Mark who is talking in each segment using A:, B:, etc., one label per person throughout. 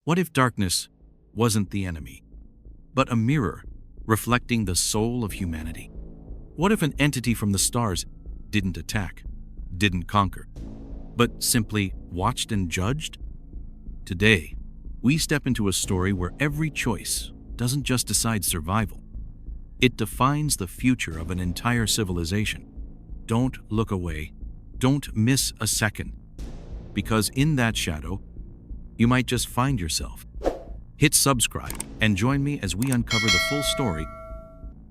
A: What if darkness wasn't the enemy, but a mirror reflecting the soul of humanity? What if an entity from the stars didn't attack, didn't conquer, but simply watched and judged? Today, we step into a story where every choice doesn't just decide survival. It defines the future of an entire civilization. Don't look away. Don't miss a second. Because in that shadow, you might just find yourself. Hit subscribe and join me as we uncover the full story.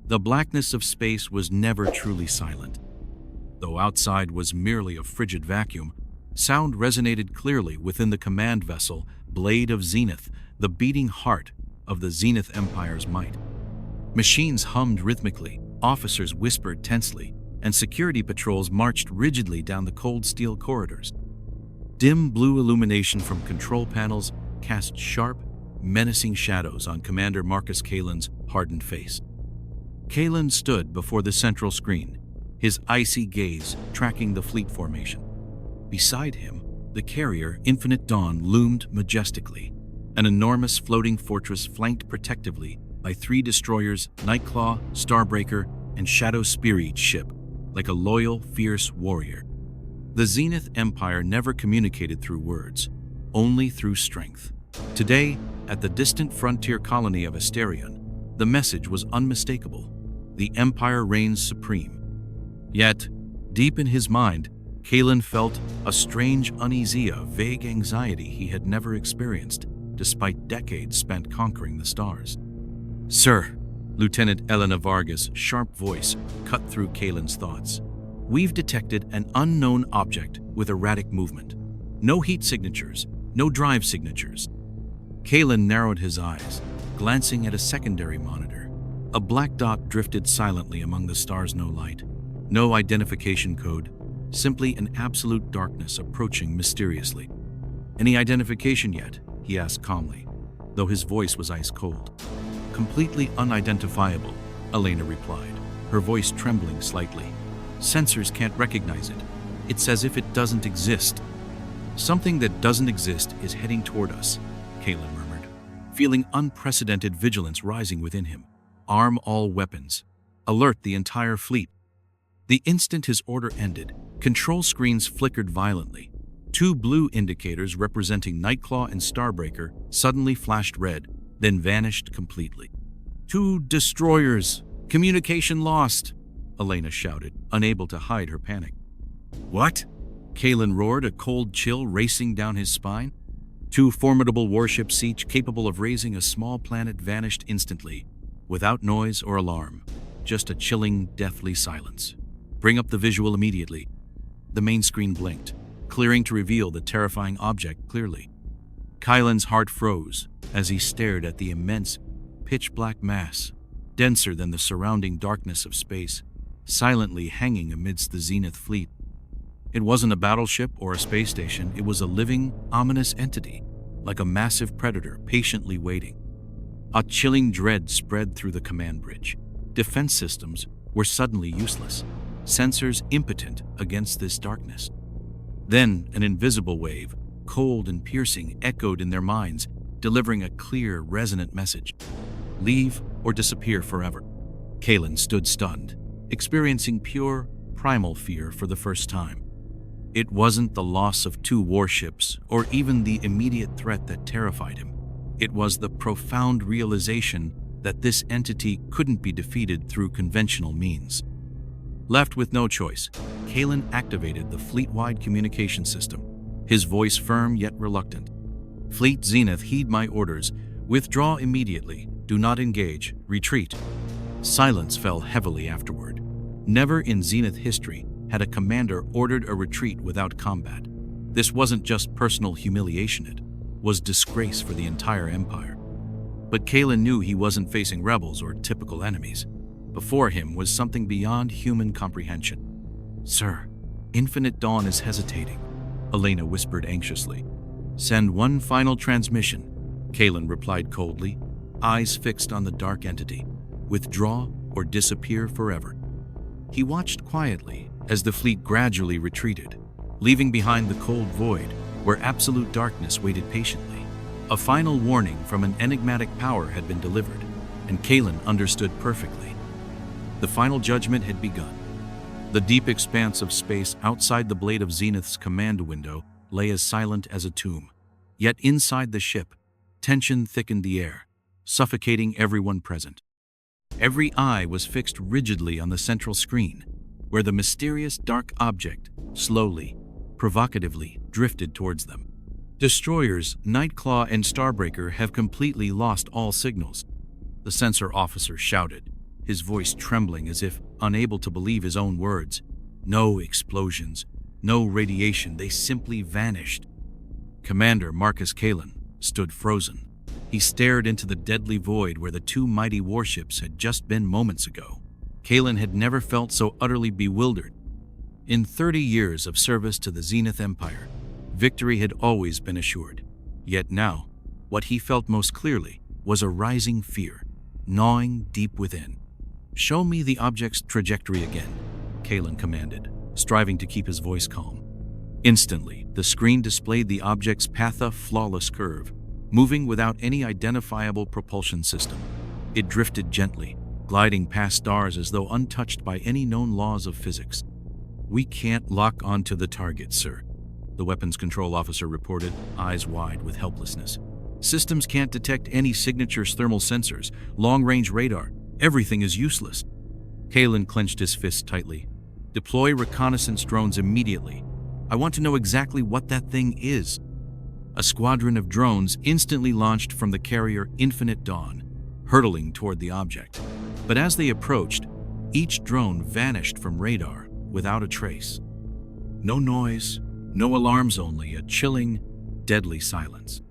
A: The blackness of space was never truly silent. Though outside was merely a frigid vacuum, sound resonated clearly within the command vessel, Blade of Zenith, the beating heart of the Zenith Empire's might. Machines hummed rhythmically, officers whispered tensely, and security patrols marched rigidly down the cold steel corridors. Dim blue illumination from control panels cast sharp, menacing shadows on Commander Marcus Kalen's hardened face. Kalen stood before the central screen, his icy gaze tracking the fleet formation. Beside him, the carrier Infinite Dawn loomed majestically, an enormous floating fortress flanked protectively by 3 destroyers, Nightclaw, Starbreaker, and Shadow Spear, each ship like a loyal, fierce warrior. The Zenith Empire never communicated through words, only through strength. Today, at the distant frontier colony of Asterion, the message was unmistakable. The Empire reigns supreme. Yet, deep in his mind, Kalen felt a strange uneasy, a vague anxiety he had never experienced, despite decades spent conquering the stars. "Sir," Lieutenant Elena Vargas' sharp voice cut through Kalen's thoughts. "We've detected an unknown object with erratic movement. No heat signatures, no drive signatures." Kalen narrowed his eyes, glancing at a secondary monitor. A black dot drifted silently among the stars, no light, no identification code, simply an absolute darkness approaching mysteriously. "Any identification yet?" he asked calmly, though his voice was ice cold. "Completely unidentifiable," Elena replied, her voice trembling slightly. "Sensors can't recognize it. It's as if it doesn't exist." "Something that doesn't exist is heading toward us," Kalen murmured, feeling unprecedented vigilance rising within him. "Arm all weapons. Alert the entire fleet." The instant his order ended, control screens flickered violently. 2 blue indicators representing Nightclaw and Starbreaker suddenly flashed red, then vanished completely. "2 destroyers! Communication lost!" Elena shouted, unable to hide her panic. "What?" Kalen roared, a cold chill racing down his spine. 2 formidable warships, each capable of raising a small planet, vanished instantly, without noise or alarm, just a chilling, deathly silence. "Bring up the visual immediately." The main screen blinked, clearing to reveal the terrifying object clearly. Kylan's heart froze as he stared at the immense, pitch-black mass, denser than the surrounding darkness of space, silently hanging amidst the Zenith fleet. It wasn't a battleship or a space station, it was a living, ominous entity, like a massive predator patiently waiting. A chilling dread spread through the command bridge. Defense systems were suddenly useless, sensors impotent against this darkness. Then an invisible wave, cold and piercing, echoed in their minds, delivering a clear, resonant message. "Leave or disappear forever." Kalen stood stunned, experiencing pure, primal fear for the first time. It wasn't the loss of 2 warships or even the immediate threat that terrified him. It was the profound realization that this entity couldn't be defeated through conventional means. Left with no choice, Kalen activated the fleet-wide communication system, his voice firm yet reluctant. "Fleet Zenith, heed my orders. Withdraw immediately. Do not engage. Retreat." Silence fell heavily afterward. Never in Zenith history had a commander ordered a retreat without combat. This wasn't just personal humiliation, it was disgrace for the entire empire. But Kalen knew he wasn't facing rebels or typical enemies. Before him was something beyond human comprehension. "Sir, Infinite Dawn is hesitating," Elena whispered anxiously. "Send one final transmission," Kalen replied coldly, eyes fixed on the dark entity. "Withdraw or disappear forever." He watched quietly as the fleet gradually retreated, leaving behind the cold void where absolute darkness waited patiently. A final warning from an enigmatic power had been delivered, and Kalen understood perfectly. The final judgment had begun. The deep expanse of space outside the blade of Zenith's command window lay as silent as a tomb. Yet inside the ship, tension thickened the air, suffocating everyone present. Every eye was fixed rigidly on the central screen, where the mysterious dark object slowly, provocatively drifted towards them. Destroyers Nightclaw and Starbreaker have completely lost all signals, the sensor officer shouted, his voice trembling as if unable to believe his own words. No explosions, no radiation, they simply vanished. Commander Marcus Kalen stood frozen. He stared into the deadly void where the two mighty warships had just been moments ago. Kalen had never felt so utterly bewildered. In 30 years of service to the Zenith Empire, victory had always been assured. Yet now, what he felt most clearly was a rising fear, gnawing deep within. "Show me the object's trajectory again," Kalen commanded, striving to keep his voice calm. Instantly, the screen displayed the object's path, a flawless curve, moving without any identifiable propulsion system. It drifted gently, gliding past stars as though untouched by any known laws of physics. "We can't lock onto the target, sir," the weapons control officer reported, eyes wide with helplessness. "Systems can't detect any signatures, thermal sensors, long-range radar. Everything is useless." Kalen clenched his fists tightly. "Deploy reconnaissance drones immediately. I want to know exactly what that thing is." A squadron of drones instantly launched from the carrier Infinite Dawn, hurtling toward the object. But as they approached, each drone vanished from radar without a trace. No noise, no alarms, only a chilling, deadly silence.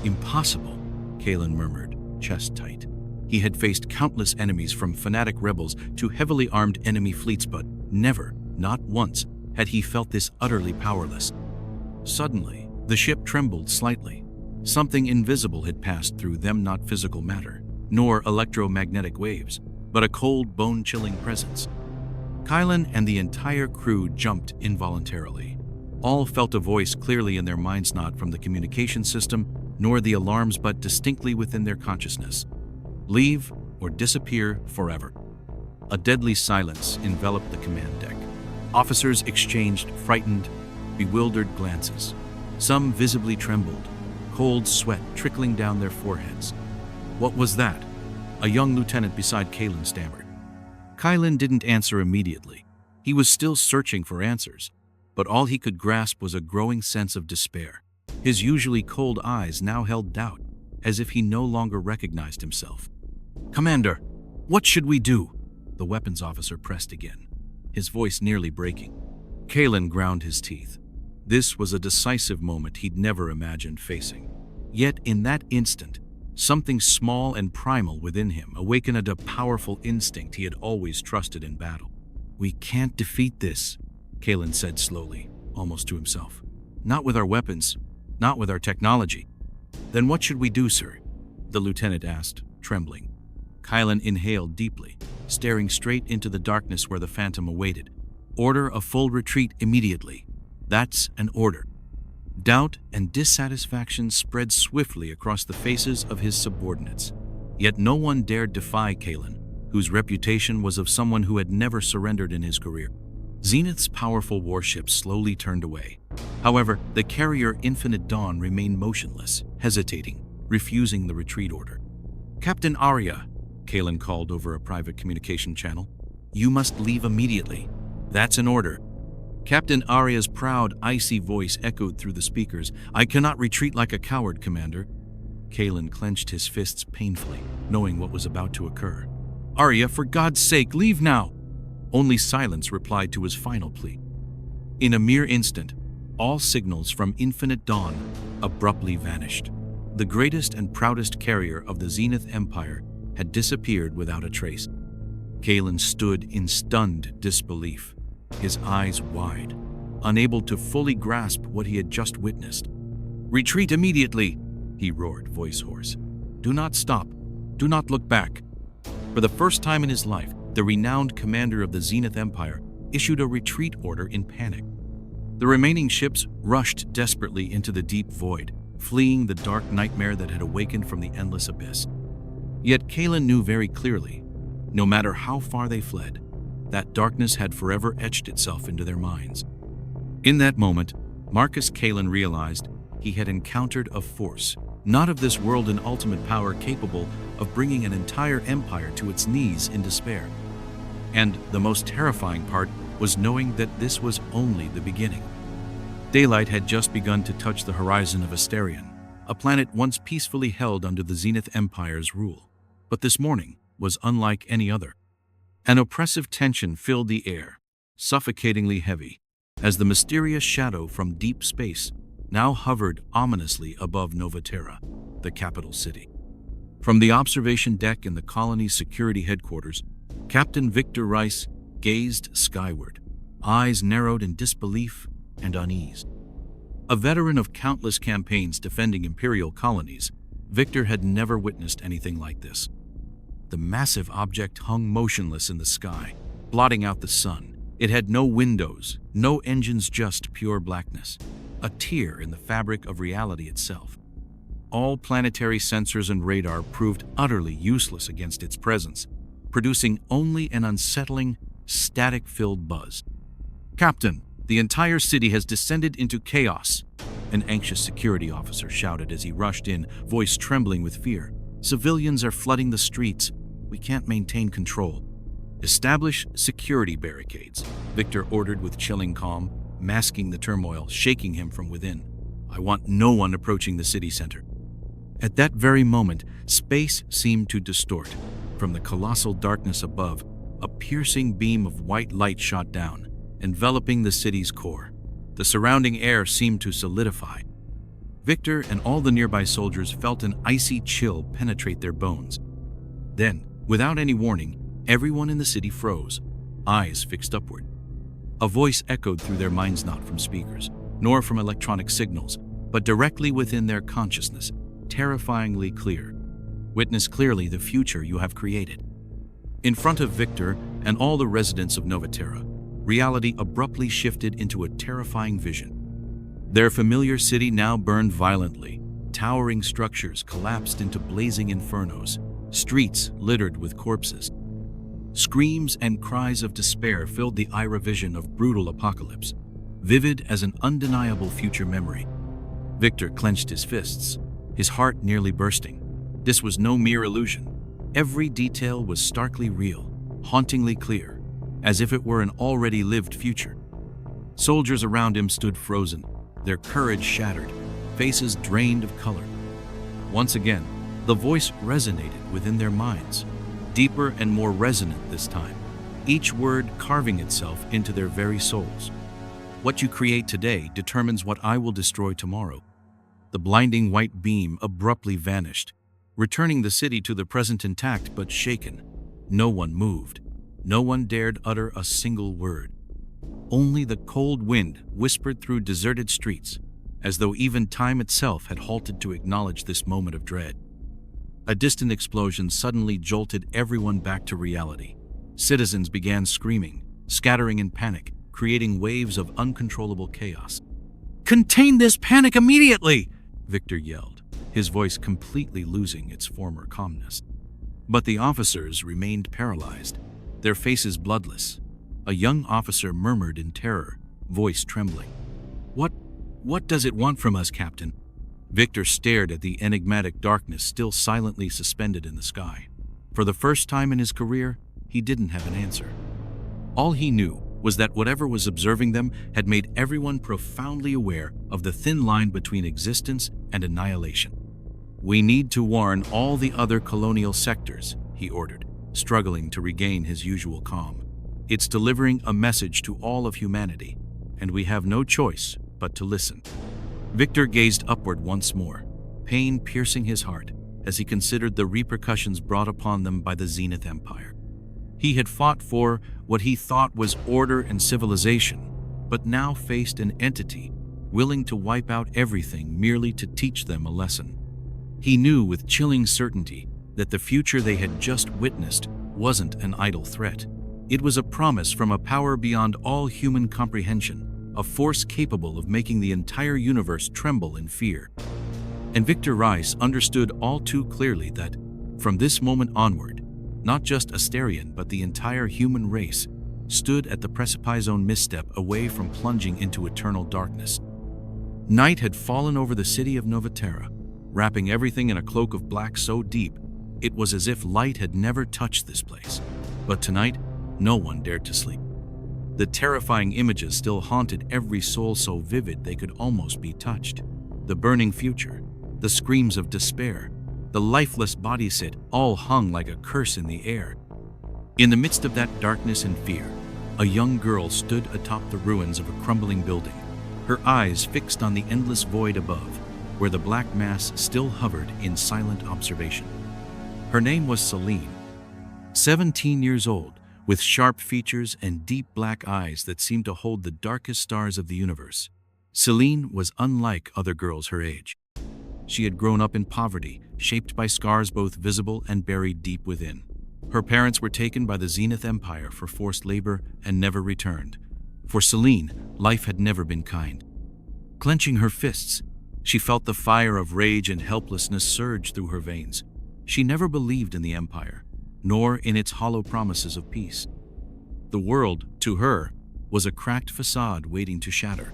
A: "Impossible," Kalen murmured, chest tight. He had faced countless enemies, from fanatic rebels to heavily armed enemy fleets, but never, not once, had he felt this utterly powerless. Suddenly, the ship trembled slightly. Something invisible had passed through them, not physical matter, nor electromagnetic waves, but a cold, bone-chilling presence. Kylan and the entire crew jumped involuntarily. All felt a voice clearly in their minds, not from the communication system, nor the alarms, but distinctly within their consciousness. "Leave or disappear forever." A deadly silence enveloped the command deck. Officers exchanged frightened, bewildered glances. Some visibly trembled, cold sweat trickling down their foreheads. "What was that?" a young lieutenant beside Kalen stammered. Kylan didn't answer immediately. He was still searching for answers, but all he could grasp was a growing sense of despair. His usually cold eyes now held doubt, as if he no longer recognized himself. "Commander, what should we do?" the weapons officer pressed again, his voice nearly breaking. Kalen ground his teeth. This was a decisive moment he'd never imagined facing. Yet in that instant, something small and primal within him awakened a powerful instinct he had always trusted in battle. "We can't defeat this," Kalen said slowly, almost to himself. "Not with our weapons, not with our technology." "Then what should we do, sir?" the lieutenant asked, trembling. Kylan inhaled deeply, staring straight into the darkness where the phantom awaited. "Order a full retreat immediately. That's an order." Doubt and dissatisfaction spread swiftly across the faces of his subordinates. Yet no one dared defy Kalen, whose reputation was of someone who had never surrendered in his career. Zenith's powerful warships slowly turned away. However, the carrier Infinite Dawn remained motionless, hesitating, refusing the retreat order. "Captain Arya," Kalen called over a private communication channel, "you must leave immediately. That's an order." Captain Arya's proud, icy voice echoed through the speakers. "I cannot retreat like a coward, Commander." Kalen clenched his fists painfully, knowing what was about to occur. "Arya, for God's sake, leave now!" Only silence replied to his final plea. In a mere instant, all signals from Infinite Dawn abruptly vanished. The greatest and proudest carrier of the Zenith Empire had disappeared without a trace. Kalen stood in stunned disbelief, his eyes wide, unable to fully grasp what he had just witnessed. "Retreat immediately!" he roared, voice hoarse. "Do not stop. Do not look back." For the first time in his life, the renowned commander of the Zenith Empire issued a retreat order in panic. The remaining ships rushed desperately into the deep void, fleeing the dark nightmare that had awakened from the endless abyss. Yet Kalen knew very clearly, no matter how far they fled, that darkness had forever etched itself into their minds. In that moment, Marcus Kalen realized he had encountered a force, not of this world and ultimate power, capable of bringing an entire empire to its knees in despair. And the most terrifying part was knowing that this was only the beginning. Daylight had just begun to touch the horizon of Asterion, a planet once peacefully held under the Zenith Empire's rule. But this morning was unlike any other. An oppressive tension filled the air, suffocatingly heavy, as the mysterious shadow from deep space now hovered ominously above Novaterra, the capital city. From the observation deck in the colony's security headquarters, Captain Victor Rice gazed skyward, eyes narrowed in disbelief and unease. A veteran of countless campaigns defending imperial colonies, Victor had never witnessed anything like this. The massive object hung motionless in the sky, blotting out the sun. It had no windows, no engines, just pure blackness, a tear in the fabric of reality itself. All planetary sensors and radar proved utterly useless against its presence, producing only an unsettling, static-filled buzz. "Captain, the entire city has descended into chaos," an anxious security officer shouted as he rushed in, voice trembling with fear. "Civilians are flooding the streets. We can't maintain control." "Establish security barricades," Victor ordered with chilling calm, masking the turmoil, shaking him from within. "I want no one approaching the city center." At that very moment, space seemed to distort. From the colossal darkness above, a piercing beam of white light shot down, enveloping the city's core. The surrounding air seemed to solidify. Victor and all the nearby soldiers felt an icy chill penetrate their bones. Then, without any warning, everyone in the city froze, eyes fixed upward. A voice echoed through their minds, not from speakers, nor from electronic signals, but directly within their consciousness, terrifyingly clear. "Witness clearly the future you have created." In front of Victor and all the residents of Novaterra, reality abruptly shifted into a terrifying vision. Their familiar city now burned violently. Towering structures collapsed into blazing infernos, streets littered with corpses. Screams and cries of despair filled the Ira vision of brutal apocalypse, vivid as an undeniable future memory. Victor clenched his fists, his heart nearly bursting. This was no mere illusion. Every detail was starkly real, hauntingly clear, as if it were an already lived future. Soldiers around him stood frozen, their courage shattered, faces drained of color. Once again, the voice resonated within their minds, deeper and more resonant this time, each word carving itself into their very souls. "What you create today determines what I will destroy tomorrow." The blinding white beam abruptly vanished, returning the city to the present intact but shaken. No one moved. No one dared utter a single word. Only the cold wind whispered through deserted streets, as though even time itself had halted to acknowledge this moment of dread. A distant explosion suddenly jolted everyone back to reality. Citizens began screaming, scattering in panic, creating waves of uncontrollable chaos. "Contain this panic immediately!" Victor yelled, his voice completely losing its former calmness. But the officers remained paralyzed, their faces bloodless. A young officer murmured in terror, voice trembling. What does it want from us, Captain?" Victor stared at the enigmatic darkness still silently suspended in the sky. For the first time in his career, he didn't have an answer. All he knew was that whatever was observing them had made everyone profoundly aware of the thin line between existence and annihilation. "We need to warn all the other colonial sectors," he ordered, struggling to regain his usual calm. "It's delivering a message to all of humanity, and we have no choice but to listen." Victor gazed upward once more, pain piercing his heart as he considered the repercussions brought upon them by the Zenith Empire. He had fought for what he thought was order and civilization, but now faced an entity willing to wipe out everything merely to teach them a lesson. He knew with chilling certainty that the future they had just witnessed wasn't an idle threat. It was a promise from a power beyond all human comprehension, a force capable of making the entire universe tremble in fear. And Victor Rice understood all too clearly that, from this moment onward, not just Asterion but the entire human race stood at the precipice's own misstep away from plunging into eternal darkness. Night had fallen over the city of Novaterra, wrapping everything in a cloak of black so deep it was as if light had never touched this place. But tonight, no one dared to sleep. The terrifying images still haunted every soul so vivid they could almost be touched. The burning future, the screams of despair, the lifeless body sit all hung like a curse in the air. In the midst of that darkness and fear, a young girl stood atop the ruins of a crumbling building, her eyes fixed on the endless void above, where the black mass still hovered in silent observation. Her name was Celine, 17 years old, with sharp features and deep black eyes that seemed to hold the darkest stars of the universe. Celine was unlike other girls her age. She had grown up in poverty, shaped by scars both visible and buried deep within. Her parents were taken by the Zenith Empire for forced labor and never returned. For Celine, life had never been kind. Clenching her fists, she felt the fire of rage and helplessness surge through her veins. She never believed in the Empire, nor in its hollow promises of peace. The world, to her, was a cracked facade waiting to shatter.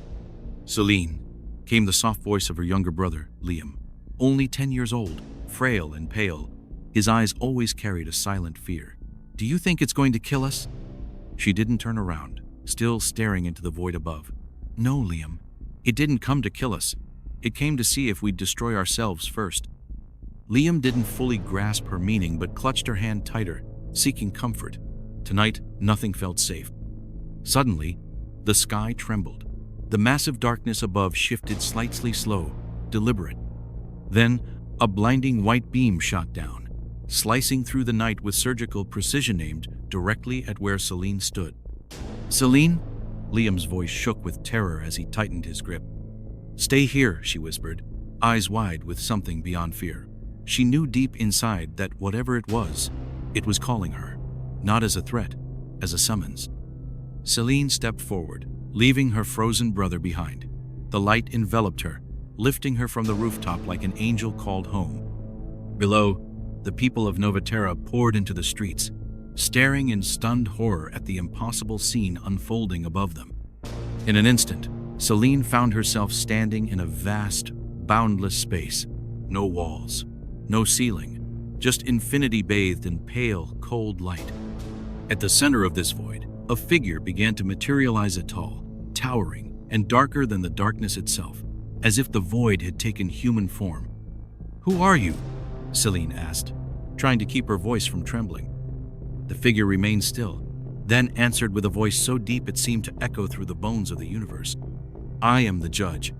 A: "Celine," came the soft voice of her younger brother, Liam. Only 10 years old, frail and pale, his eyes always carried a silent fear. "Do you think it's going to kill us?" She didn't turn around, still staring into the void above. "No, Liam. It didn't come to kill us. It came to see if we'd destroy ourselves first." Liam didn't fully grasp her meaning but clutched her hand tighter, seeking comfort. Tonight, nothing felt safe. Suddenly, the sky trembled. The massive darkness above shifted slightly slow, deliberate. Then, a blinding white beam shot down, slicing through the night with surgical precision aimed directly at where Celine stood. "Celine?" Liam's voice shook with terror as he tightened his grip. "Stay here," she whispered, eyes wide with something beyond fear. She knew deep inside that whatever it was calling her, not as a threat, as a summons. Celine stepped forward, leaving her frozen brother behind. The light enveloped her, lifting her from the rooftop like an angel called home. Below, the people of Novaterra poured into the streets, staring in stunned horror at the impossible scene unfolding above them. In an instant, Celine found herself standing in a vast, boundless space. No walls, no ceiling, just infinity bathed in pale, cold light. At the center of this void, a figure began to materialize, tall, towering, and darker than the darkness itself, as if the void had taken human form. "Who are you?" Celine asked, trying to keep her voice from trembling. The figure remained still, then answered with a voice so deep it seemed to echo through the bones of the universe. "I am the judge.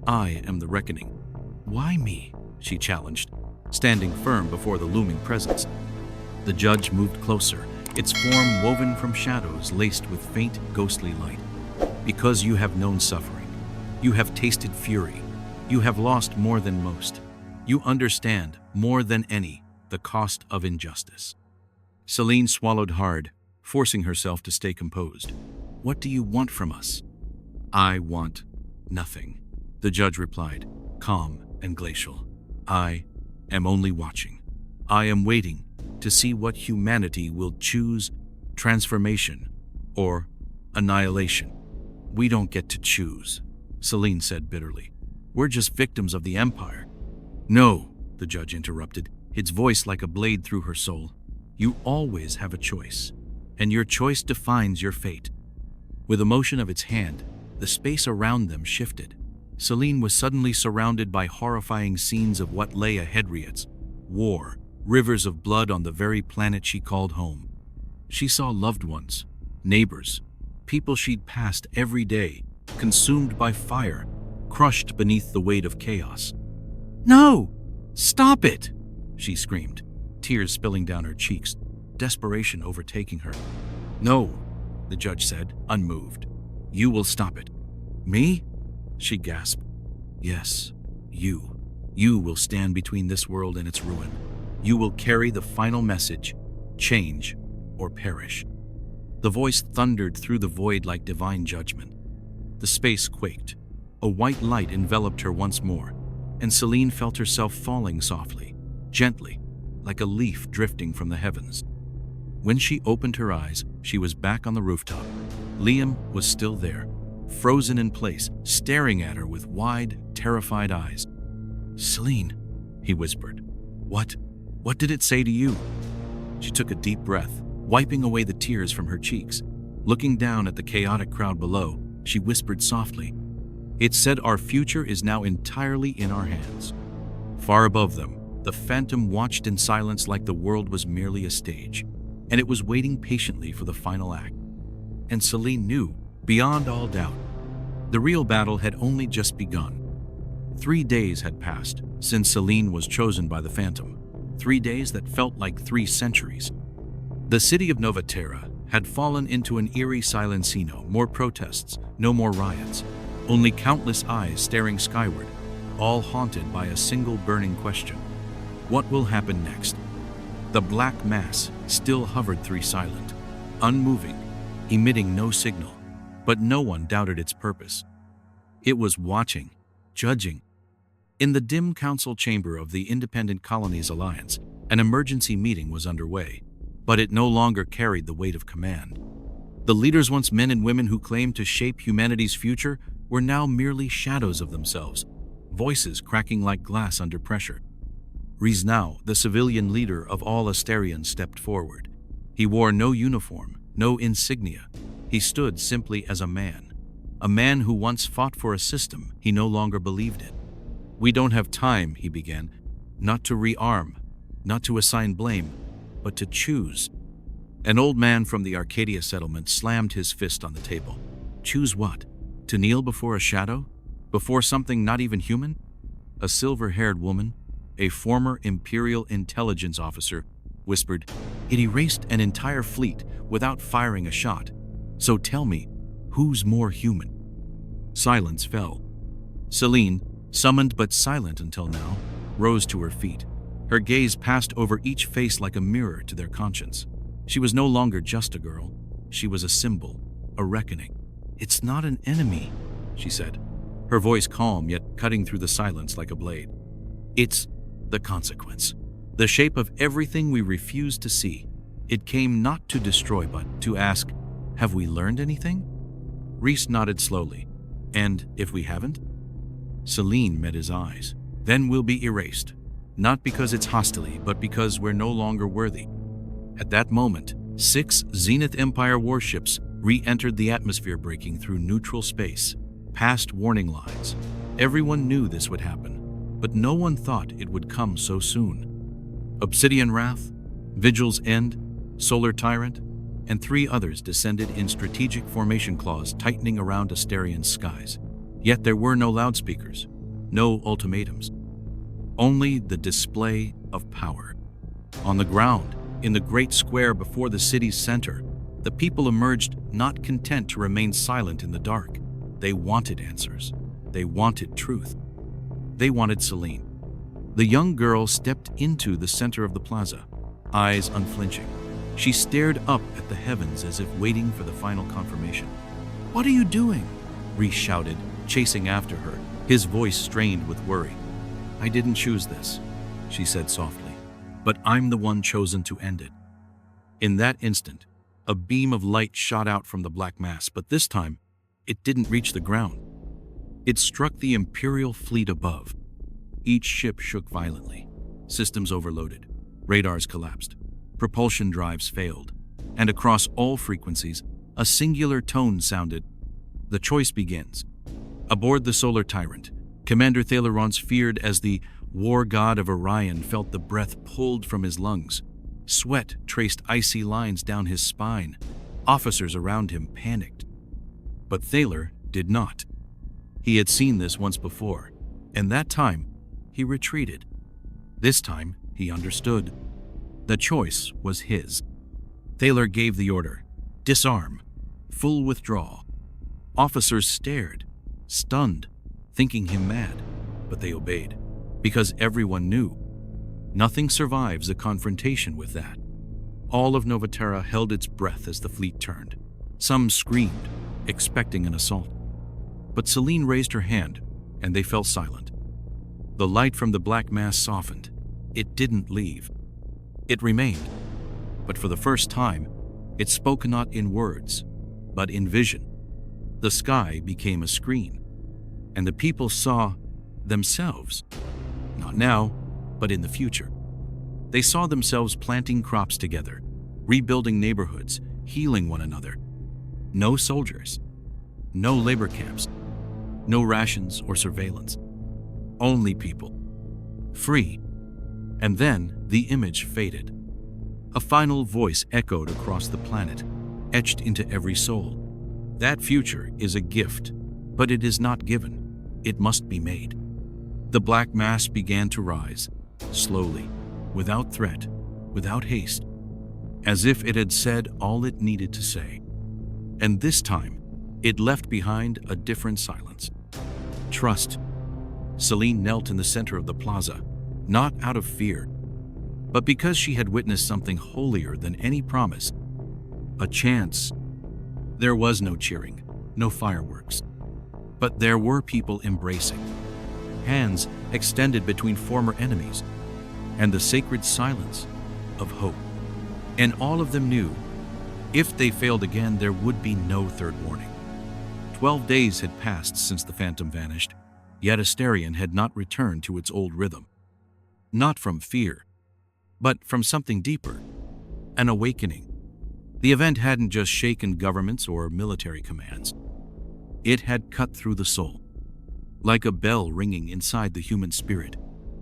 A: I am the reckoning." "Why me?" she challenged, standing firm before the looming presence. The judge moved closer, its form woven from shadows laced with faint, ghostly light. "Because you have known suffering. You have tasted fury. You have lost more than most. You understand, more than any, the cost of injustice." Celine swallowed hard, forcing herself to stay composed. "What do you want from us?" "I want nothing," the judge replied, calm and glacial. "I am only watching. I am waiting to see what humanity will choose, transformation or annihilation." "We don't get to choose," Celine said bitterly. "We're just victims of the Empire." "No," the judge interrupted, its voice like a blade through her soul. "You always have a choice, and your choice defines your fate." With a motion of its hand, the space around them shifted. Celine was suddenly surrounded by horrifying scenes of what lay ahead: war, rivers of blood on the very planet she called home. She saw loved ones, neighbors, people she'd passed every day, consumed by fire, crushed beneath the weight of chaos. "No! Stop it!" she screamed, tears spilling down her cheeks, desperation overtaking her. "No," the judge said, unmoved. "You will stop it." "Me?" she gasped. "Yes, you. You will stand between this world and its ruin. You will carry the final message: change or perish." The voice thundered through the void like divine judgment. The space quaked. A white light enveloped her once more, and Celine felt herself falling softly, gently, like a leaf drifting from the heavens. When she opened her eyes, she was back on the rooftop. Liam was still there, frozen in place, staring at her with wide, terrified eyes. "Celine," he whispered. What did it say to you?" She took a deep breath, wiping away the tears from her cheeks. Looking down at the chaotic crowd below, she whispered softly, "It said our future is now entirely in our hands." Far above them, the Phantom watched in silence like the world was merely a stage, and it was waiting patiently for the final act. And Celine knew, beyond all doubt, the real battle had only just begun. 3 days had passed since Celine was chosen by the Phantom. 3 days that felt like 3 centuries. The city of Novaterra had fallen into an eerie silence. No more protests, no more riots, only countless eyes staring skyward, all haunted by a single burning question. What will happen next? The black mass still hovered silent, unmoving, emitting no signal, but no one doubted its purpose. It was watching, judging. In the dim council chamber of the Independent Colonies Alliance, an emergency meeting was underway, but it no longer carried the weight of command. The leaders, once men and women who claimed to shape humanity's future, were now merely shadows of themselves, voices cracking like glass under pressure. Reznau, the civilian leader of all Asterians, stepped forward. He wore no uniform, no insignia. He stood simply as a man who once fought for a system he no longer believed in. "We don't have time," he began, "not to rearm, not to assign blame, but to choose." An old man from the Arcadia settlement slammed his fist on the table. "Choose what? To kneel before a shadow? Before something not even human?" A silver-haired woman, a former Imperial intelligence officer, whispered, "It erased an entire fleet without firing a shot. So tell me, who's more human?" Silence fell. Celine, summoned but silent until now, rose to her feet. Her gaze passed over each face like a mirror to their conscience. She was no longer just a girl. She was a symbol, a reckoning. "It's not an enemy," she said, her voice calm yet cutting through the silence like a blade. "It's the consequence, the shape of everything we refuse to see. It came not to destroy but to ask, have we learned anything?" Reese nodded slowly. "And if we haven't?" Celine met his eyes. "Then we'll be erased. Not because it's hostile, but because we're no longer worthy." At that moment, 6 Zenith Empire warships re-entered the atmosphere, breaking through neutral space, past warning lines. Everyone knew this would happen, but no one thought it would come so soon. Obsidian Wrath, Vigil's End, Solar Tyrant, and 3 others descended in strategic formation claws tightening around Asterian skies. Yet there were no loudspeakers, no ultimatums, only the display of power. On the ground, in the great square before the city's center, the people emerged, not content to remain silent in the dark. They wanted answers. They wanted truth. They wanted Celine. The young girl stepped into the center of the plaza, eyes unflinching. She stared up at the heavens as if waiting for the final confirmation. "What are you doing?" Reese shouted, chasing after her, his voice strained with worry. "I didn't choose this," she said softly, "but I'm the one chosen to end it." In that instant, a beam of light shot out from the black mass, but this time, it didn't reach the ground. It struck the Imperial fleet above. Each ship shook violently, systems overloaded, radars collapsed, propulsion drives failed, and across all frequencies, a singular tone sounded. The choice begins. Aboard the Solar Tyrant, Commander Thalerons feared as the war god of Orion felt the breath pulled from his lungs. Sweat traced icy lines down his spine. Officers around him panicked. But Thaler did not. He had seen this once before, and that time, he retreated. This time, he understood. The choice was his. Thaler gave the order, "Disarm, full withdrawal." Officers stared, stunned, thinking him mad, but they obeyed, because everyone knew. Nothing survives a confrontation with that. All of Novaterra held its breath as the fleet turned. Some screamed, expecting an assault. But Celine raised her hand, and they fell silent. The light from the black mass softened. It didn't leave. It remained. But for the first time, it spoke not in words, but in vision. The sky became a screen, and the people saw themselves. Not now, but in the future. They saw themselves planting crops together, rebuilding neighborhoods, healing one another. No soldiers, no labor camps, no rations or surveillance. Only people. Free. And then the image faded. A final voice echoed across the planet, etched into every soul. That future is a gift, but it is not given. It must be made. The black mass began to rise, slowly, without threat, without haste, as if it had said all it needed to say. And this time, it left behind a different silence. Trust. Celine knelt in the center of the plaza, not out of fear, but because she had witnessed something holier than any promise. A chance. There was no cheering, no fireworks, but there were people embracing, hands extended between former enemies, and the sacred silence of hope. And all of them knew, if they failed again, there would be no third warning. 12 days had passed since the phantom vanished, yet Asterion had not returned to its old rhythm. Not from fear, but from something deeper, an awakening. The event hadn't just shaken governments or military commands. It had cut through the soul, like a bell ringing inside the human spirit,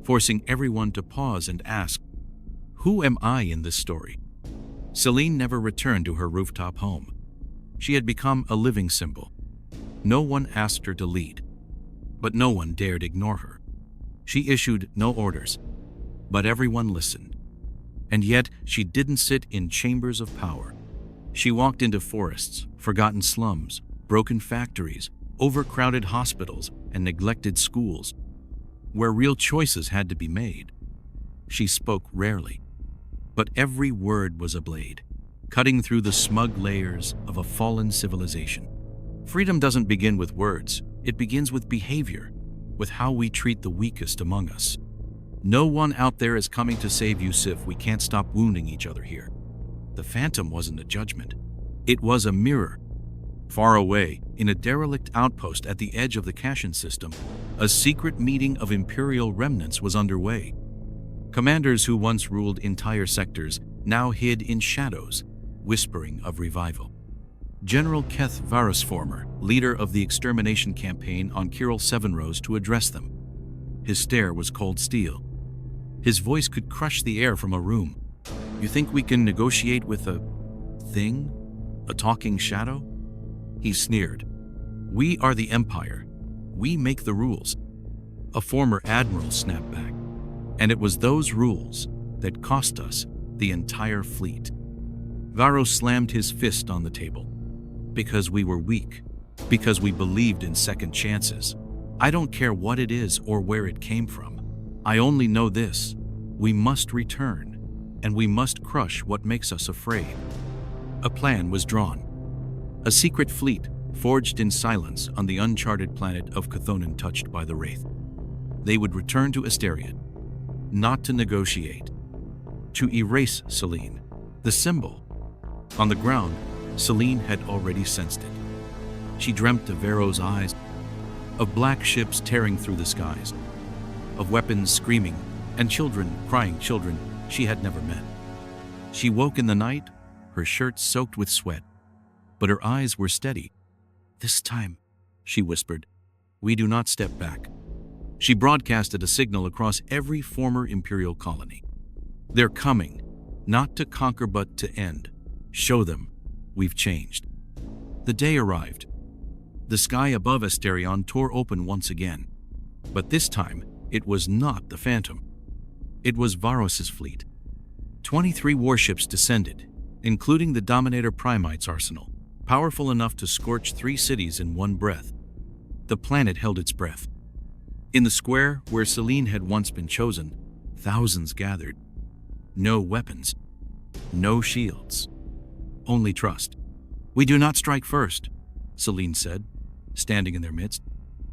A: forcing everyone to pause and ask, who am I in this story? Celine never returned to her rooftop home. She had become a living symbol. No one asked her to lead, but no one dared ignore her. She issued no orders, but everyone listened. And yet she didn't sit in chambers of power. She walked into forests, forgotten slums, broken factories, overcrowded hospitals, and neglected schools, where real choices had to be made. She spoke rarely, but every word was a blade, cutting through the smug layers of a fallen civilization. Freedom doesn't begin with words, it begins with behavior, with how we treat the weakest among us. No one out there is coming to save you, Sif. We can't stop wounding each other here. The phantom wasn't a judgment. It was a mirror. Far away, in a derelict outpost at the edge of the Kashin system, a secret meeting of Imperial remnants was underway. Commanders who once ruled entire sectors now hid in shadows, whispering of revival. General Keth Varusformer, leader of the extermination campaign on Kirill 7, rose to address them. His stare was cold steel. His voice could crush the air from a room. You think we can negotiate with a thing? A talking shadow? He sneered. We are the Empire. We make the rules. A former admiral snapped back. And it was those rules that cost us the entire fleet. Varro slammed his fist on the table. Because we were weak. Because we believed in second chances. I don't care what it is or where it came from. I only know this. We must return. And we must crush what makes us afraid. A plan was drawn. A secret fleet forged in silence on the uncharted planet of Chthon touched by the Wraith. They would return to Asterion, not to negotiate, to erase Celine, the symbol. On the ground, Celine had already sensed it. She dreamt of Varro's eyes, of black ships tearing through the skies, of weapons screaming, and children crying, children she had never met. She woke in the night, her shirt soaked with sweat, but her eyes were steady. This time, she whispered, we do not step back. She broadcasted a signal across every former Imperial colony. They're coming, not to conquer but to end. Show them we've changed. The day arrived. The sky above Asterion tore open once again. But this time, it was not the Phantom. It was Varos's fleet. 23 warships descended, including the Dominator Primite's arsenal, powerful enough to scorch 3 cities in one breath. The planet held its breath. In the square where Celine had once been chosen, thousands gathered. No weapons, no shields, only trust. We do not strike first, Celine said, standing in their midst.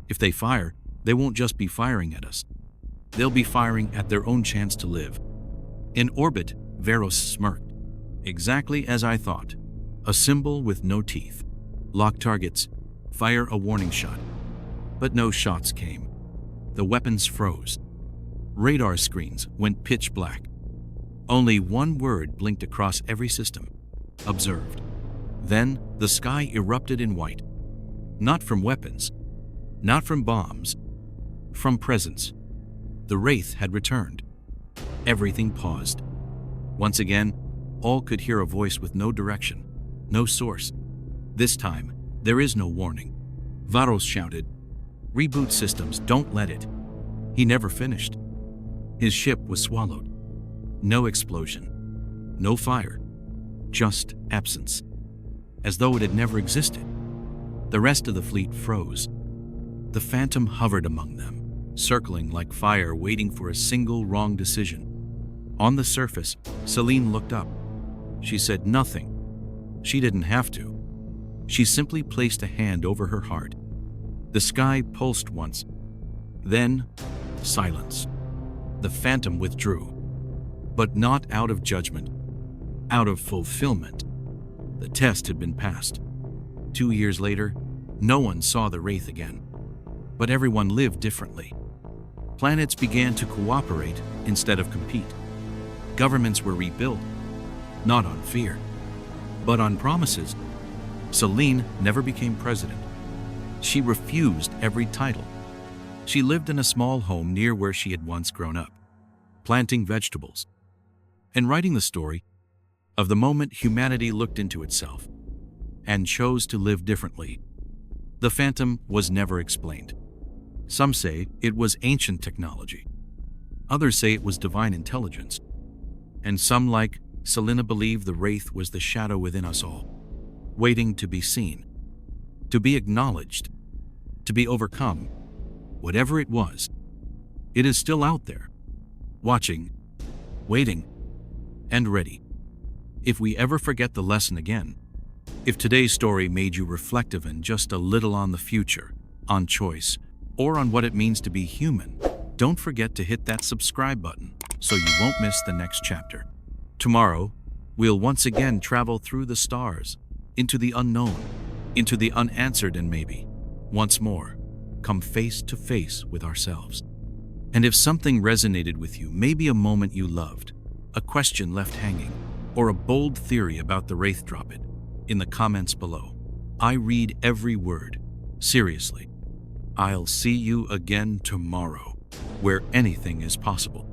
A: If they fire, they won't just be firing at us. They'll be firing at their own chance to live. In orbit, Veros smirked. Exactly as I thought. A symbol with no teeth. Lock targets. Fire a warning shot. But no shots came. The weapons froze. Radar screens went pitch black. Only one word blinked across every system. Observed. Then the sky erupted in white. Not from weapons. Not from bombs. From presence. The Wraith had returned. Everything paused. Once again, all could hear a voice with no direction, no source. This time, there is no warning. Varos shouted, "Reboot systems, don't let it." He never finished. His ship was swallowed. No explosion. No fire. Just absence. As though it had never existed. The rest of the fleet froze. The Phantom hovered among them, circling like fire, waiting for a single wrong decision. On the surface, Celine looked up. She said nothing. She didn't have to. She simply placed a hand over her heart. The sky pulsed once. Then, silence. The Phantom withdrew. But not out of judgment. Out of fulfillment. The test had been passed. 2 years later, no one saw the Wraith again. But everyone lived differently. Planets began to cooperate instead of compete. Governments were rebuilt, not on fear, but on promises. Celine never became president. She refused every title. She lived in a small home near where she had once grown up, planting vegetables, and writing the story of the moment humanity looked into itself and chose to live differently. The Phantom was never explained. Some say it was ancient technology. Others say it was divine intelligence. And some, like Selena, believe the Wraith was the shadow within us all, waiting to be seen, to be acknowledged, to be overcome. Whatever it was, it is still out there, watching, waiting, and ready. If we ever forget the lesson again, if today's story made you reflective and just a little on the future, on choice, or on what it means to be human, don't forget to hit that subscribe button so you won't miss the next chapter. Tomorrow, we'll once again travel through the stars, into the unknown, into the unanswered, and maybe, once more, come face to face with ourselves. And if something resonated with you, maybe a moment you loved, a question left hanging, or a bold theory about the Wraith, drop it in the comments below. I read every word. Seriously. I'll see you again tomorrow, where anything is possible.